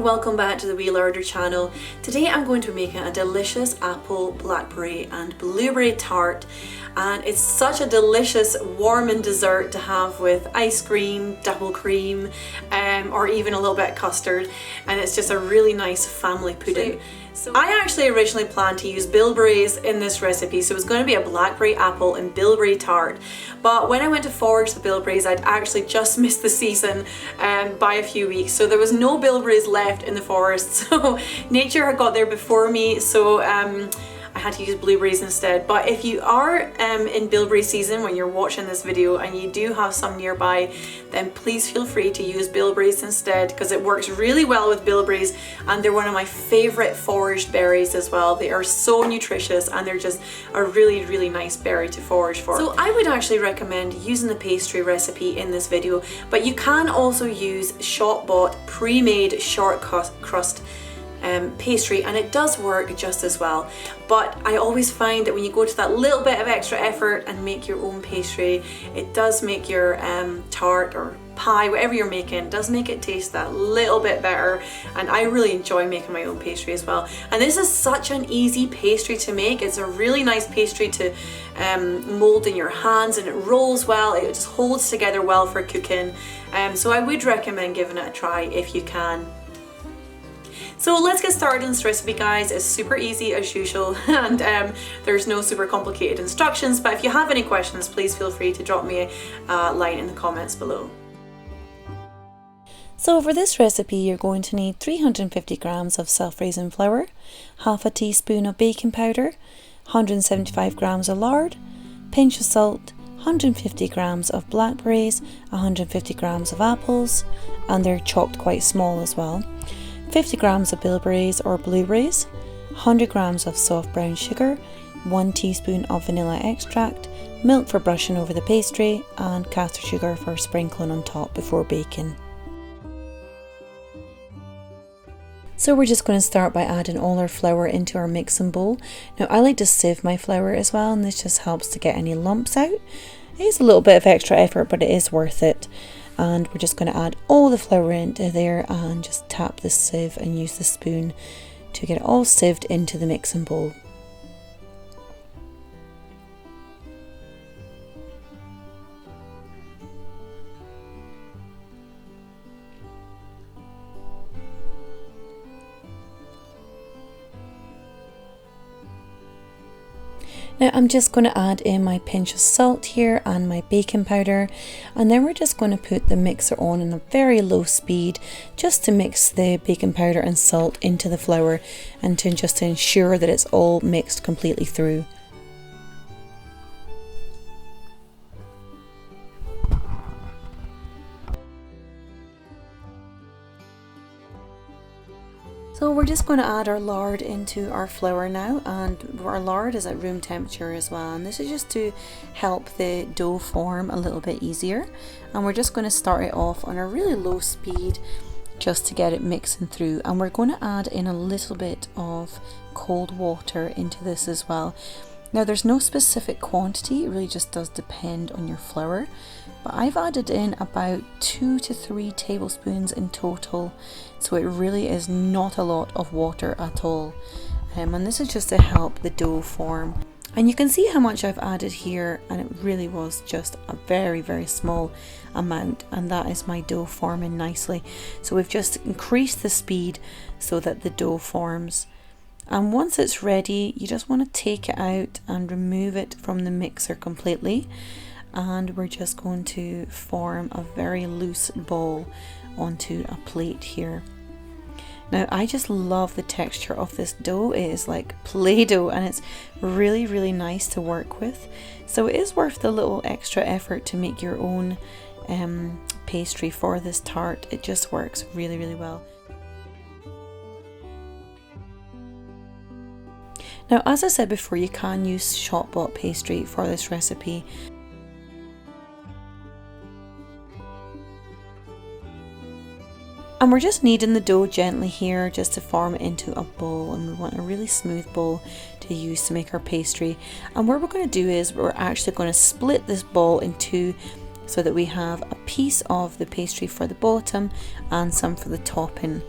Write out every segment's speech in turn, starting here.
Welcome back to the Wee Larder channel. Today I'm going to be making a delicious apple, blackberry and blueberry tart, and it's such a delicious warming dessert to have with ice cream, double cream, or even a little bit of custard, and it's just a really nice family pudding. So I actually originally planned to use bilberries in this recipe, so it was going to be a blackberry, apple and bilberry tart, but when I went to forage the bilberries, I'd actually just missed the season by a few weeks, so there was no bilberries left in the forest, so nature had got there before me, so I had to use blueberries instead. But if you are in bilberry season when you're watching this video and you do have some nearby, then please feel free to use bilberries instead, because it works really well with bilberries, and they're one of my favorite foraged berries as well. They are so nutritious and they're just a really nice berry to forage for. So I would actually recommend using the pastry recipe in this video, but you can also use shop bought pre-made short crust pastry, and it does work just as well. But I always find that when you go to that little bit of extra effort and make your own pastry, it does make your tart or pie, whatever you're making, does make it taste that little bit better, and I really enjoy making my own pastry as well. And this is such an easy pastry to make. It's a really nice pastry to mold in your hands, and it rolls well, it just holds together well for cooking, so I would recommend giving it a try if you can. So let's get started on this recipe, guys. It's super easy as usual, and there's no super complicated instructions, but if you have any questions, please feel free to drop me a line in the comments below. So for this recipe, you're going to need 350 grams of self-raising flour, half a teaspoon of baking powder, 175 grams of lard, pinch of salt, 150 grams of blackberries, 150 grams of apples, and they're chopped quite small as well, 50 grams of bilberries or blueberries, 100 grams of soft brown sugar, 1 teaspoon of vanilla extract, milk for brushing over the pastry, and caster sugar for sprinkling on top before baking. So we're just going to start by adding all our flour into our mixing bowl. Now I like to sieve my flour as well, and this just helps to get any lumps out. It is a little bit of extra effort, but it is worth it. And we're just going to add all the flour into there and just tap the sieve and use the spoon to get it all sieved into the mixing bowl. Now I'm just going to add in my pinch of salt here and my baking powder, and then we're just going to put the mixer on a very low speed just to mix the baking powder and salt into the flour, and to ensure that it's all mixed completely through. So we're just going to add our lard into our flour now, and our lard is at room temperature as well, and this is just to help the dough form a little bit easier. And we're just going to start it off on a really low speed just to get it mixing through, and we're going to add in a little bit of cold water into this as well. Now there's no specific quantity, it really just does depend on your flour, but I've added in about 2 to 3 tablespoons in total, so it really is not a lot of water at all, and this is just to help the dough form. And you can see how much I've added here, and it really was just a very small amount, and that is my dough forming nicely. So we've just increased the speed so that the dough forms. And once it's ready, you just want to take it out and remove it from the mixer completely, and we're just going to form a very loose ball onto a plate here. Now I just love the texture of this dough. It is like Play-Doh, and it's really nice to work with, so it is worth the little extra effort to make your own pastry for this tart. It just works really well. Now, as I said before, you can use shop-bought pastry for this recipe. And we're just kneading the dough gently here just to form it into a ball, and we want a really smooth ball to use to make our pastry. And what we're going to do is we're actually going to split this ball in two so that we have a piece of the pastry for the bottom and some for the topping.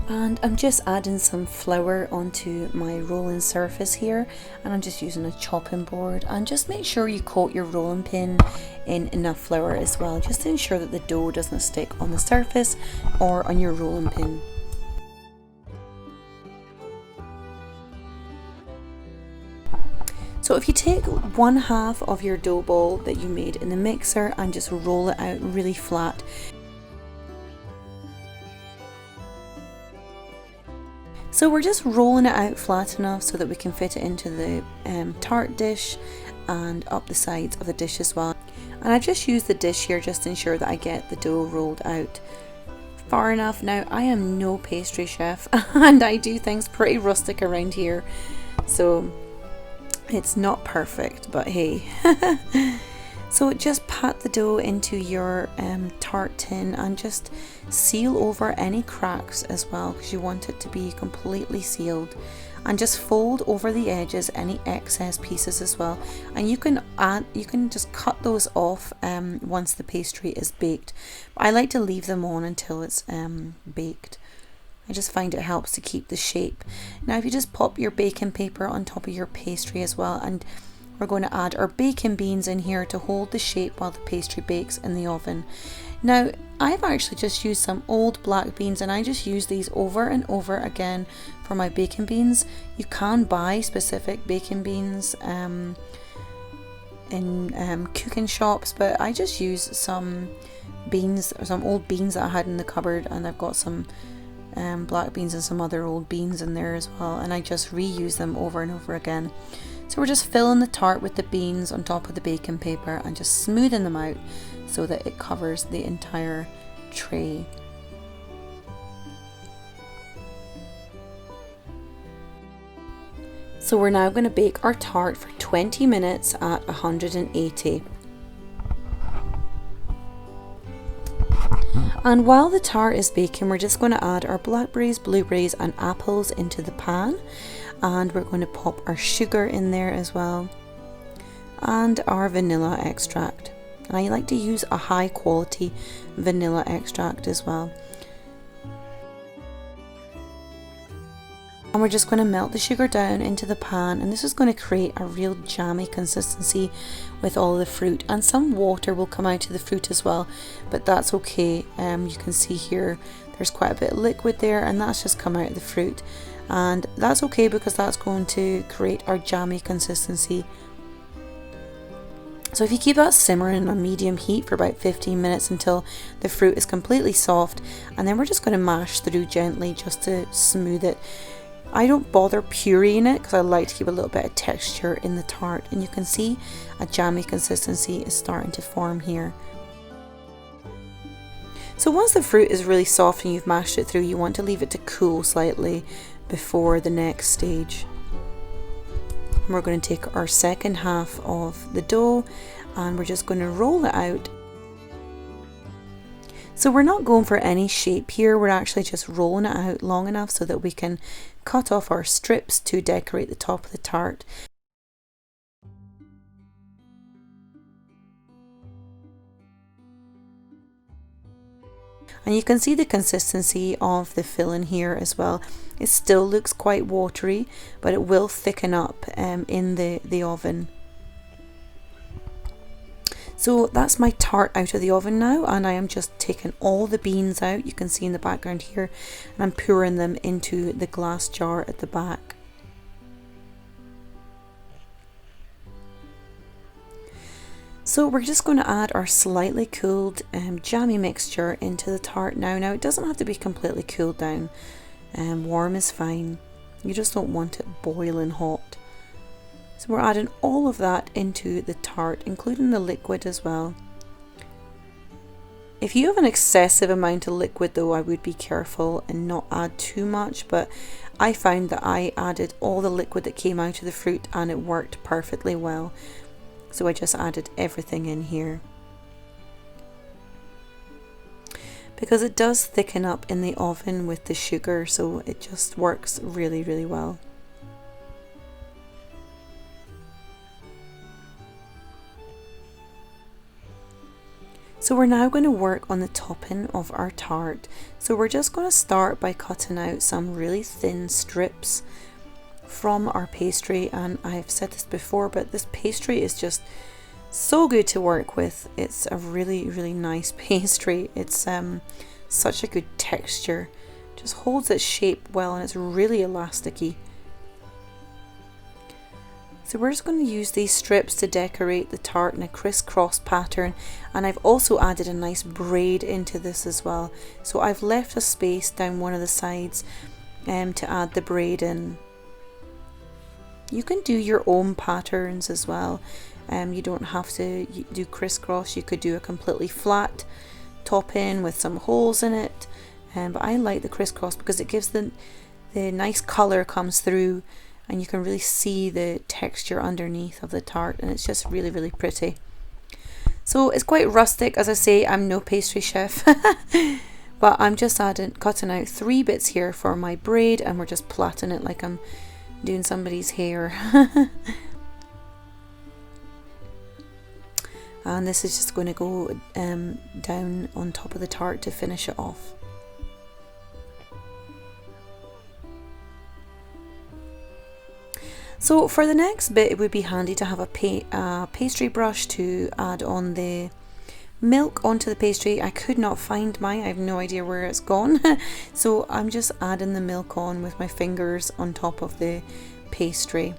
And I'm just adding some flour onto my rolling surface here, and I'm just using a chopping board. And just make sure you coat your rolling pin in enough flour as well, just to ensure that the dough doesn't stick on the surface or on your rolling pin. So if you take 1/2 of your dough ball that you made in the mixer and just roll it out really flat. So we're just rolling it out flat enough so that we can fit it into the tart dish and up the sides of the dish as well. And I just use the dish here just to ensure that I get the dough rolled out far enough. Now, I am no pastry chef and I do things pretty rustic around here, so it's not perfect, but hey. So just pat the dough into your tart tin and just seal over any cracks as well, because you want it to be completely sealed, and just fold over the edges any excess pieces as well. And you can just cut those off once the pastry is baked. I like to leave them on until it's baked. I just find it helps to keep the shape. Now, if you just pop your baking paper on top of your pastry as well, and we're going to add our baking beans in here to hold the shape while the pastry bakes in the oven. Now, I've actually just used some old black beans, and I just use these over and over again for my baking beans. You can buy specific baking beans in cooking shops, but I just use some beans, or some old beans that I had in the cupboard, and I've got some black beans and some other old beans in there as well, and I just reuse them over and over again. So we're just filling the tart with the beans on top of the baking paper and just smoothing them out so that it covers the entire tray. So we're now going to bake our tart for 20 minutes at 180. And while the tart is baking, we're just going to add our blackberries, blueberries and apples into the pan. And we're going to pop our sugar in there as well, and our vanilla extract. And I like to use a high quality vanilla extract as well. And we're just going to melt the sugar down into the pan, and this is going to create a real jammy consistency with all the fruit, and some water will come out of the fruit as well, but that's okay. You can see here there's quite a bit of liquid there, and that's just come out of the fruit. And that's okay because that's going to create our jammy consistency. So if you keep that simmering on medium heat for about 15 minutes until the fruit is completely soft, and then we're just going to mash through gently just to smooth it. I don't bother pureeing it because I like to keep a little bit of texture in the tart, and you can see a jammy consistency is starting to form here. So once the fruit is really soft and you've mashed it through, you want to leave it to cool slightly before the next stage. We're going to take our second half of the dough and we're just going to roll it out. So we're not going for any shape here, we're actually just rolling it out long enough so that we can cut off our strips to decorate the top of the tart. And you can see the consistency of the filling here as well. It still looks quite watery, but it will thicken up in the oven. So that's my tart out of the oven now, and I am just taking all the beans out, you can see in the background here, and I'm pouring them into the glass jar at the back. So we're just going to add our slightly cooled jammy mixture into the tart now. Now it doesn't have to be completely cooled down, warm is fine, you just don't want it boiling hot. So we're adding all of that into the tart, including the liquid as well. If you have an excessive amount of liquid though, I would be careful and not add too much, but I found that I added all the liquid that came out of the fruit and it worked perfectly well. So I just added everything in here. Because it does thicken up in the oven with the sugar, so it just works really, really well. So we're now going to work on the topping of our tart. So we're just going to start by cutting out some really thin strips from our pastry, and I've said this before, but this pastry is just so good to work with. It's a really, really nice pastry. It's such a good texture, just holds its shape well, and it's really elasticy. So we're just going to use these strips to decorate the tart in a crisscross pattern, and I've also added a nice braid into this as well. So I've left a space down one of the sides to add the braid in. You can do your own patterns as well. You don't have to do crisscross. You could do a completely flat topping with some holes in it, but I like the crisscross because it gives the nice colour comes through, and you can really see the texture underneath of the tart, and it's just really, really pretty. So it's quite rustic. As I say, I'm no pastry chef, but I'm just cutting out 3 bits here for my braid, and we're just plaiting it like I'm doing somebody's hair. And this is just going to go down on top of the tart to finish it off. So for the next bit, it would be handy to have a pastry brush to add on the milk onto the pastry. I could not find mine. I have no idea where it's gone. So I'm just adding the milk on with my fingers on top of the pastry.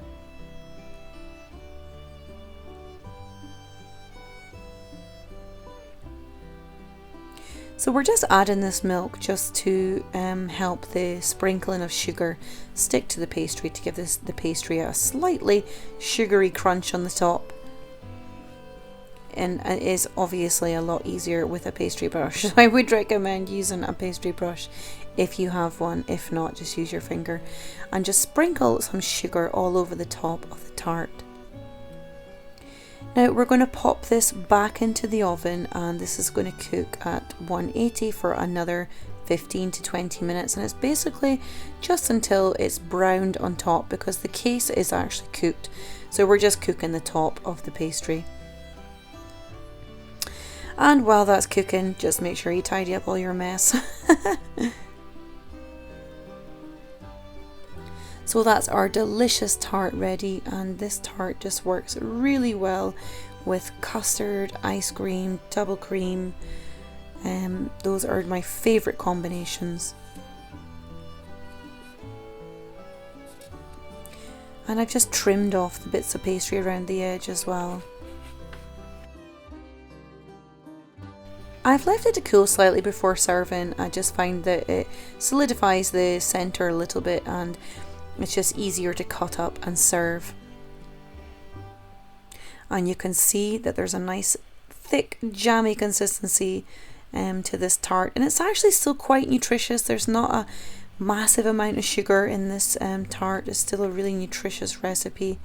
So we're just adding this milk just to help the sprinkling of sugar stick to the pastry, to give the pastry a slightly sugary crunch on the top. And it is obviously a lot easier with a pastry brush. So I would recommend using a pastry brush if you have one. If not, just use your finger and just sprinkle some sugar all over the top of the tart. Now we're going to pop this back into the oven, and this is going to cook at 180 for another 15 to 20 minutes, and it's basically just until it's browned on top, because the case is actually cooked. So we're just cooking the top of the pastry. And while that's cooking, just make sure you tidy up all your mess. So that's our delicious tart ready, and this tart just works really well with custard, ice cream, double cream. Those are my favourite combinations. And I've just trimmed off the bits of pastry around the edge as well. I've left it to cool slightly before serving. I just find that it solidifies the centre a little bit, and it's just easier to cut up and serve. And you can see that there's a nice thick jammy consistency to this tart, and it's actually still quite nutritious. There's not a massive amount of sugar in this tart. It's still a really nutritious recipe.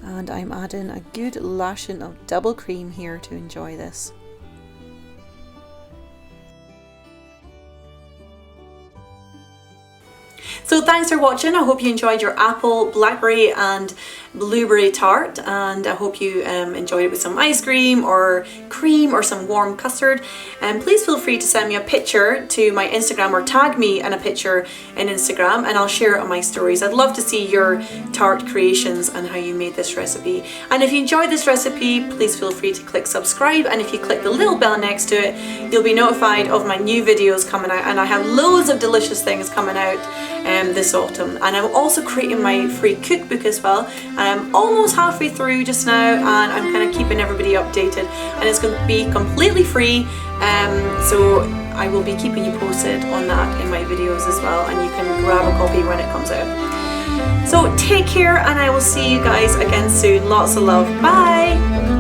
And I'm adding a good lashing of double cream here to enjoy this. So thanks for watching. I hope you enjoyed your apple, blackberry and blueberry tart, and I hope you enjoyed it with some ice cream or cream or some warm custard. And please feel free to send me a picture to my Instagram or tag me in a picture in Instagram, and I'll share it on my stories. I'd love to see your tart creations and how you made this recipe. And if you enjoyed this recipe, please feel free to click subscribe, and if you click the little bell next to it, you'll be notified of my new videos coming out, and I have loads of delicious things coming out this autumn. And I'm also creating my free cookbook as well, and I'm almost halfway through just now, and I'm kind of keeping everybody updated, and it's going to be completely free, so I will be keeping you posted on that in my videos as well, and you can grab a copy when it comes out. So take care, and I will see you guys again soon. Lots of love. Bye!